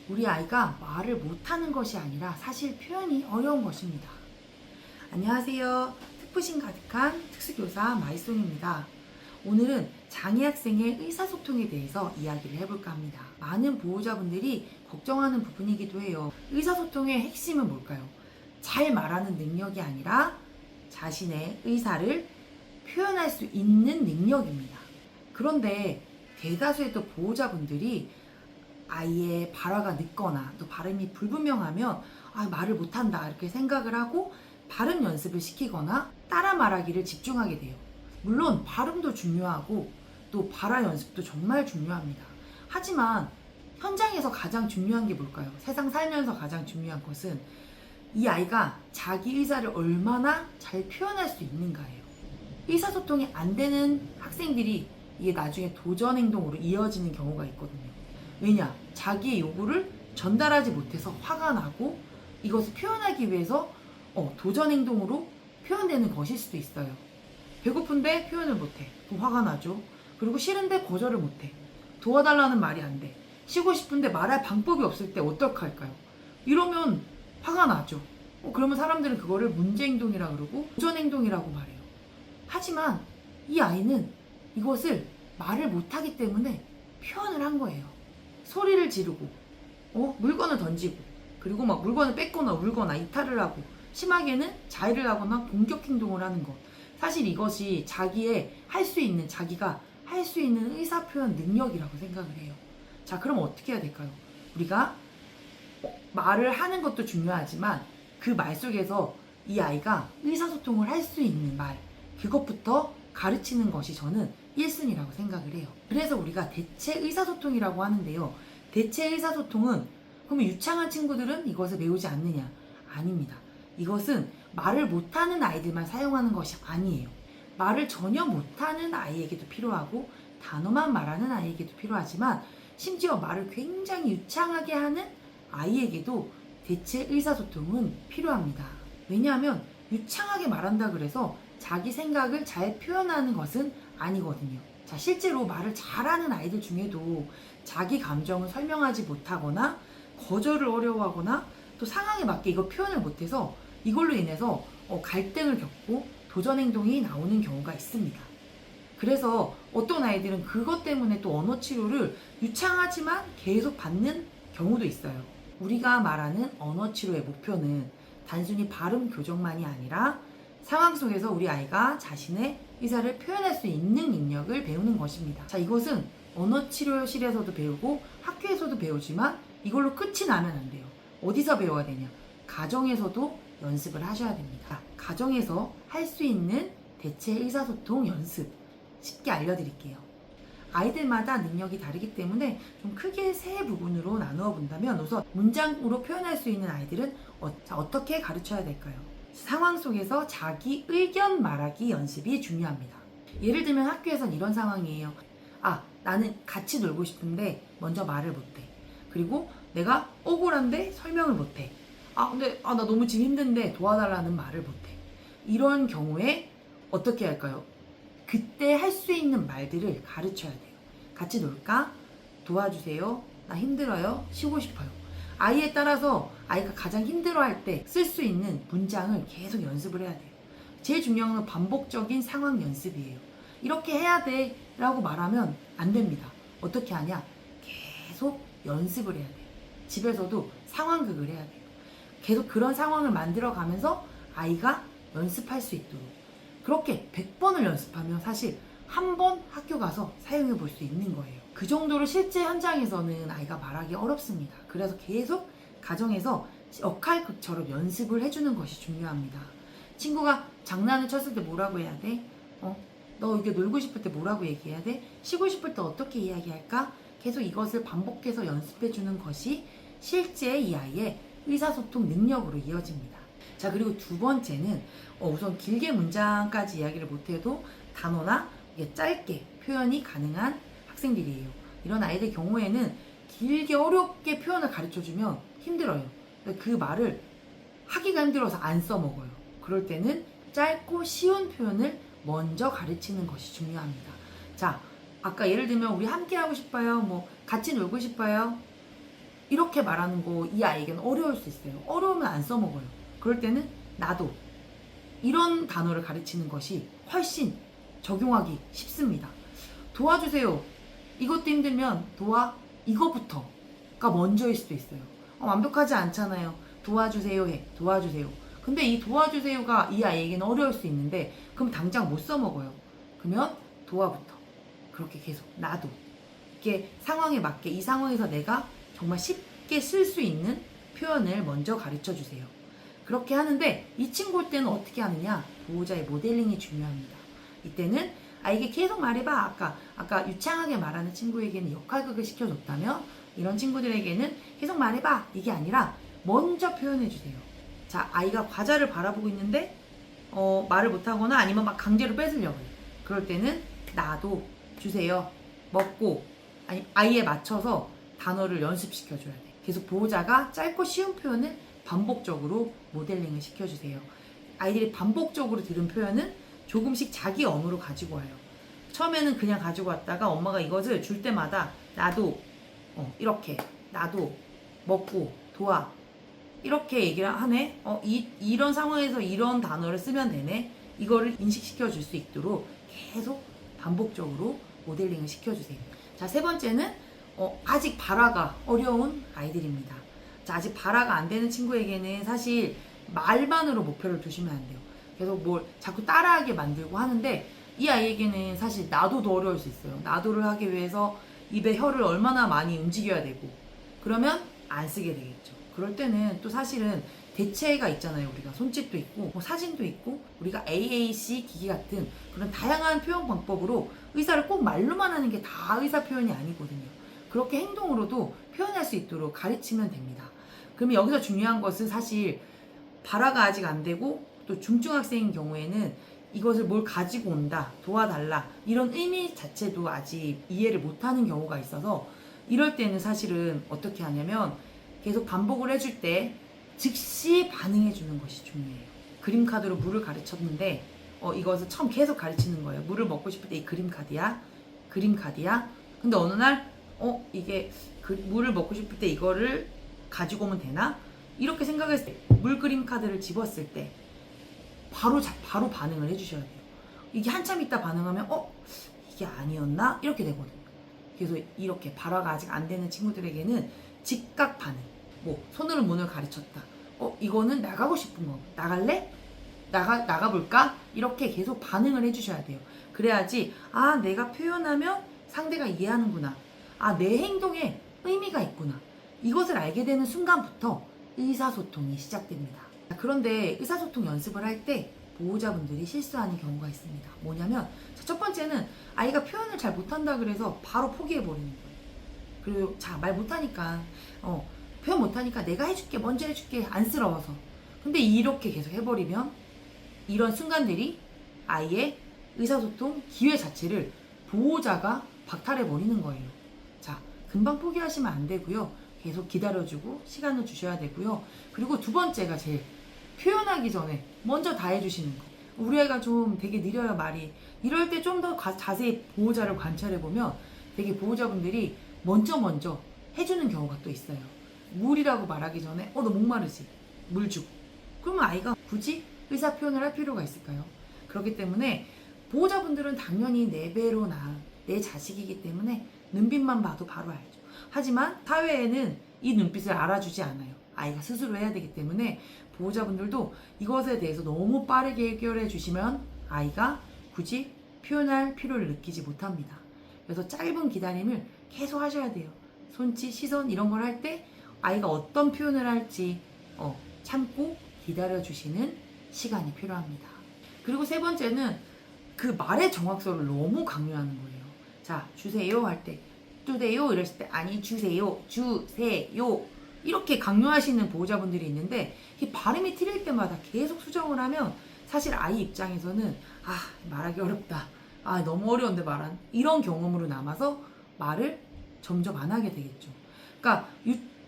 우리 아이가 말을 못하는 것이 아니라 사실 표현이 어려운 것입니다. 안녕하세요. 특푸심 가득한 특수교사 마이송입니다. 오늘은 장애 학생의 의사소통에 대해서 이야기를 해볼까 합니다. 많은 보호자분들이 걱정하는 부분이기도 해요. 의사소통의 핵심은 뭘까요? 잘 말하는 능력이 아니라 자신의 의사를 표현할 수 있는 능력입니다. 그런데 대다수의 또 보호자분들이 아이의 발화가 늦거나 또 발음이 불분명하면 말을 못한다 이렇게 생각을 하고 발음 연습을 시키거나 따라 말하기를 집중하게 돼요. 물론 발음도 중요하고 또 발화 연습도 정말 중요합니다. 하지만 현장에서 가장 중요한 게 뭘까요? 세상 살면서 가장 중요한 것은 이 아이가 자기 의사를 얼마나 잘 표현할 수 있는가예요. 의사소통이 안 되는 학생들이 이게 나중에 도전 행동으로 이어지는 경우가 있거든요. 왜냐? 자기의 요구를 전달하지 못해서 화가 나고 이것을 표현하기 위해서 도전 행동으로 표현되는 것일 수도 있어요. 배고픈데 표현을 못해. 그럼 화가 나죠. 그리고 싫은데 거절을 못해. 도와달라는 말이 안 돼. 쉬고 싶은데 말할 방법이 없을 때 어떡할까요? 이러면 화가 나죠. 그러면 사람들은 그거를 문제 행동이라 그러고 도전 행동이라고 말해요. 하지만 이 아이는 이것을 말을 못하기 때문에 표현을 한 거예요. 소리를 지르고 물건을 던지고 그리고 막 물건을 뺏거나 울거나 이탈을 하고 심하게는 자해를 하거나 공격 행동을 하는 것. 사실 이것이 자기가 할 수 있는 의사표현 능력이라고 생각을 해요. 자, 그럼 어떻게 해야 될까요? 우리가 말을 하는 것도 중요하지만 그 말 속에서 이 아이가 의사소통을 할 수 있는 말, 그것부터 가르치는 것이 저는 1순위라고 생각을 해요. 그래서 우리가 대체 의사소통이라고 하는데요. 대체 의사소통은 그러면 유창한 친구들은 이것을 배우지 않느냐? 아닙니다. 이것은 말을 못하는 아이들만 사용하는 것이 아니에요. 말을 전혀 못하는 아이에게도 필요하고 단어만 말하는 아이에게도 필요하지만 심지어 말을 굉장히 유창하게 하는 아이에게도 대체 의사소통은 필요합니다. 왜냐하면 유창하게 말한다 그래서 자기 생각을 잘 표현하는 것은 아니거든요. 자, 실제로 말을 잘하는 아이들 중에도 자기 감정을 설명하지 못하거나 거절을 어려워하거나 또 상황에 맞게 이거 표현을 못해서 이걸로 인해서 갈등을 겪고 도전 행동이 나오는 경우가 있습니다. 그래서 어떤 아이들은 그것 때문에 또 언어 치료를 유창하지만 계속 받는 경우도 있어요. 우리가 말하는 언어 치료의 목표는 단순히 발음 교정만이 아니라 상황 속에서 우리 아이가 자신의 의사를 표현할 수 있는 능력을 배우는 것입니다. 자, 이것은 언어치료실에서도 배우고 학교에서도 배우지만 이걸로 끝이 나면 안 돼요. 어디서 배워야 되냐? 가정에서도 연습을 하셔야 됩니다. 가정에서 할 수 있는 대체 의사소통 연습 쉽게 알려드릴게요. 아이들마다 능력이 다르기 때문에 좀 크게 세 부분으로 나누어 본다면 우선 문장으로 표현할 수 있는 아이들은 어떻게 가르쳐야 될까요? 상황 속에서 자기 의견 말하기 연습이 중요합니다. 예를 들면 학교에선 이런 상황이에요. 나는 같이 놀고 싶은데 먼저 말을 못해. 그리고 내가 억울한데 설명을 못해. 근데 나 너무 지금 힘든데 도와달라는 말을 못해. 이런 경우에 어떻게 할까요? 그때 할 수 있는 말들을 가르쳐야 돼요. 같이 놀까? 도와주세요. 나 힘들어요. 쉬고 싶어요. 아이에 따라서 아이가 가장 힘들어할 때 쓸 수 있는 문장을 계속 연습을 해야 돼요. 제일 중요한 건 반복적인 상황 연습이에요. 이렇게 해야 돼 라고 말하면 안 됩니다. 어떻게 하냐? 계속 연습을 해야 돼요. 집에서도 상황극을 해야 돼요. 계속 그런 상황을 만들어 가면서 아이가 연습할 수 있도록. 그렇게 100번을 연습하면 사실 한 번 학교 가서 사용해 볼 수 있는 거예요. 그 정도로 실제 현장에서는 아이가 말하기 어렵습니다. 그래서 계속 가정에서 역할극처럼 연습을 해주는 것이 중요합니다. 친구가 장난을 쳤을 때 뭐라고 해야 돼? 너 이게 놀고 싶을 때 뭐라고 얘기해야 돼? 쉬고 싶을 때 어떻게 이야기할까? 계속 이것을 반복해서 연습해주는 것이 실제 이 아이의 의사소통 능력으로 이어집니다. 자, 그리고 두 번째는 우선 길게 문장까지 이야기를 못해도 단어나 짧게 표현이 가능한 학생들이에요. 이런 아이들 경우에는 길게 어렵게 표현을 가르쳐주면 힘들어요. 그 말을 하기가 힘들어서 안 써먹어요. 그럴 때는 짧고 쉬운 표현을 먼저 가르치는 것이 중요합니다. 자, 아까 예를 들면 우리 함께 하고 싶어요. 같이 놀고 싶어요. 이렇게 말하는 거 이 아이에게는 어려울 수 있어요. 어려우면 안 써먹어요. 그럴 때는 나도 이런 단어를 가르치는 것이 훨씬 적용하기 쉽습니다. 도와주세요. 이것도 힘들면 이거부터가 먼저일 수도 있어요. 완벽하지 않잖아요. 도와주세요 해. 도와주세요. 근데 이 도와주세요가 이 아이에게는 어려울 수 있는데 그럼 당장 못 써먹어요. 그러면 도와부터. 그렇게 계속 나도. 이게 상황에 맞게 이 상황에서 내가 정말 쉽게 쓸 수 있는 표현을 먼저 가르쳐 주세요. 그렇게 하는데 이 친구 올 때는 어떻게 하느냐? 보호자의 모델링이 중요합니다. 이때는 아이에게 계속 말해봐. 아까 유창하게 말하는 친구에게는 역할극을 시켜줬다면 이런 친구들에게는 계속 말해봐. 이게 아니라 먼저 표현해 주세요. 자, 아이가 과자를 바라보고 있는데 말을 못하거나 아니면 막 강제로 뺏으려고 해요. 그럴 때는 나도 주세요. 먹고 아니 아이에 맞춰서 단어를 연습시켜줘야 돼. 계속 보호자가 짧고 쉬운 표현을 반복적으로 모델링을 시켜주세요. 아이들이 반복적으로 들은 표현은 조금씩 자기 언어로 가지고 와요. 처음에는 그냥 가지고 왔다가 엄마가 이것을 줄 때마다 나도 이렇게 나도 먹고 도와 이렇게 얘기를 하네. 이런 상황에서 이런 단어를 쓰면 되네. 이거를 인식시켜 줄 수 있도록 계속 반복적으로 모델링을 시켜주세요. 자, 세 번째는 아직 발화가 어려운 아이들입니다. 자, 아직 발화가 안 되는 친구에게는 사실 말만으로 목표를 두시면 안 돼요. 계속 뭘 자꾸 따라하게 만들고 하는데 이 아이에게는 사실 나도도 어려울 수 있어요. 나도를 하기 위해서 입에 혀를 얼마나 많이 움직여야 되고 그러면 안 쓰게 되겠죠. 그럴 때는 또 사실은 대체가 있잖아요. 우리가 손짓도 있고 사진도 있고 우리가 AAC 기기 같은 그런 다양한 표현 방법으로 의사를 꼭 말로만 하는 게 다 의사 표현이 아니거든요. 그렇게 행동으로도 표현할 수 있도록 가르치면 됩니다. 그러면 여기서 중요한 것은 사실 발화가 아직 안 되고 또 중증학생인 경우에는 이것을 뭘 가지고 온다, 도와달라 이런 의미 자체도 아직 이해를 못하는 경우가 있어서 이럴 때는 사실은 어떻게 하냐면 계속 반복을 해줄 때 즉시 반응해 주는 것이 중요해요. 그림 카드로 물을 가르쳤는데 이것을 처음 계속 가르치는 거예요. 물을 먹고 싶을 때 이 그림 카드야. 그림 카드야. 근데 어느 날 이게 물을 먹고 싶을 때 이거를 가지고 오면 되나? 이렇게 생각했을 때 물 그림 카드를 집었을 때 바로 반응을 해주셔야 돼요. 이게 한참 있다 반응하면 이게 아니었나? 이렇게 되거든요. 그래서 이렇게 발화가 아직 안 되는 친구들에게는 즉각 반응. 손으로 문을 가르쳤다. 이거는 나가고 싶은 거. 나갈래? 나가볼까? 이렇게 계속 반응을 해주셔야 돼요. 그래야지 내가 표현하면 상대가 이해하는구나. 내 행동에 의미가 있구나. 이것을 알게 되는 순간부터 의사소통이 시작됩니다. 그런데 의사소통 연습을 할 때 보호자분들이 실수하는 경우가 있습니다. 뭐냐면 첫 번째는 아이가 표현을 잘 못한다 그래서 바로 포기해버리는 거예요. 그리고 말 못하니까 표현 못하니까 내가 해줄게 먼저 해줄게 안쓰러워서. 근데 이렇게 계속 해버리면 이런 순간들이 아이의 의사소통 기회 자체를 보호자가 박탈해버리는 거예요. 자, 금방 포기하시면 안 되고요. 계속 기다려주고 시간을 주셔야 되고요. 그리고 두 번째가 제일 표현하기 전에 먼저 다 해주시는 거. 우리 애가 좀 되게 느려요 말이. 이럴 때 좀 더 자세히 보호자를 관찰해보면 되게 보호자분들이 먼저 해주는 경우가 또 있어요. 물이라고 말하기 전에 너 목마르지? 물 주고. 그러면 아이가 굳이 의사 표현을 할 필요가 있을까요? 그렇기 때문에 보호자분들은 당연히 내 배로 낳은 내 자식이기 때문에 눈빛만 봐도 바로 알죠. 하지만 사회에는 이 눈빛을 알아주지 않아요. 아이가 스스로 해야 되기 때문에 보호자분들도 이것에 대해서 너무 빠르게 해결해 주시면 아이가 굳이 표현할 필요를 느끼지 못합니다. 그래서 짧은 기다림을 계속 하셔야 돼요. 손짓, 시선 이런 걸 할 때 아이가 어떤 표현을 할지 참고 기다려주시는 시간이 필요합니다. 그리고 세 번째는 그 말의 정확성을 너무 강요하는 거예요. 자, 주세요 할 때 주세요 이랬을 때 아니 주세요 이렇게 강요하시는 보호자분들이 있는데 이 발음이 틀릴 때마다 계속 수정을 하면 사실 아이 입장에서는 말하기 어렵다. 너무 어려운데 말한 이런 경험으로 남아서 말을 점점 안 하게 되겠죠. 그러니까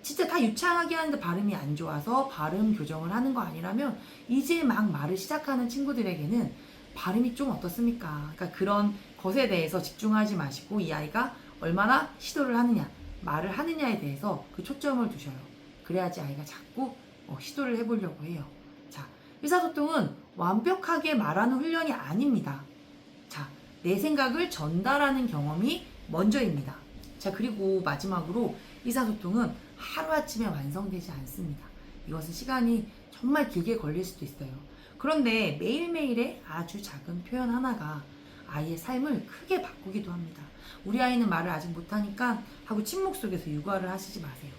진짜 다 유창하게 하는데 발음이 안 좋아서 발음 교정을 하는 거 아니라면 이제 막 말을 시작하는 친구들에게는 발음이 좀 어떻습니까? 그러니까 그런 것에 대해서 집중하지 마시고 이 아이가 얼마나 시도를 하느냐 말을 하느냐에 대해서 그 초점을 두셔요. 그래야지 아이가 자꾸 시도를 해보려고 해요. 자, 의사소통은 완벽하게 말하는 훈련이 아닙니다. 자, 내 생각을 전달하는 경험이 먼저입니다. 자, 그리고 마지막으로 의사소통은 하루아침에 완성되지 않습니다. 이것은 시간이 정말 길게 걸릴 수도 있어요. 그런데 매일매일의 아주 작은 표현 하나가 아이의 삶을 크게 바꾸기도 합니다. 우리 아이는 말을 아직 못하니까 하고 침묵 속에서 육아를 하시지 마세요.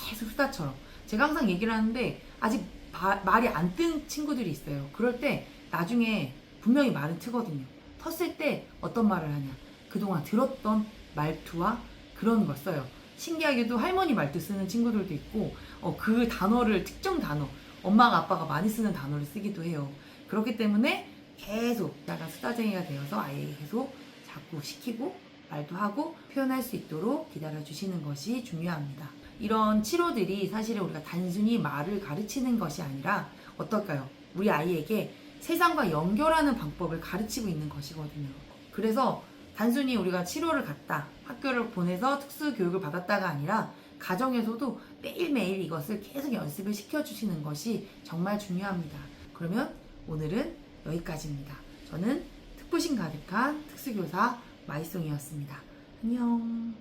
계속 수다처럼. 제가 항상 얘기를 하는데 아직 말이 안 뜬 친구들이 있어요. 그럴 때 나중에 분명히 말은 트거든요. 텄을 때 어떤 말을 하냐. 그동안 들었던 말투와 그런 걸 써요. 신기하게도 할머니 말투 쓰는 친구들도 있고 그 단어를 특정 단어 엄마가 아빠가 많이 쓰는 단어를 쓰기도 해요. 그렇기 때문에 계속 나가 수다쟁이가 되어서 아이에게 계속 자꾸 시키고 말도 하고 표현할 수 있도록 기다려 주시는 것이 중요합니다. 이런 치료들이 사실은 우리가 단순히 말을 가르치는 것이 아니라 어떨까요? 우리 아이에게 세상과 연결하는 방법을 가르치고 있는 것이거든요. 그래서 단순히 우리가 치료를 갔다, 학교를 보내서 특수 교육을 받았다가 아니라 가정에서도 매일매일 이것을 계속 연습을 시켜주시는 것이 정말 중요합니다. 그러면 오늘은 여기까지입니다. 저는 특부심 가득한 특수교사 마이송이었습니다. 안녕.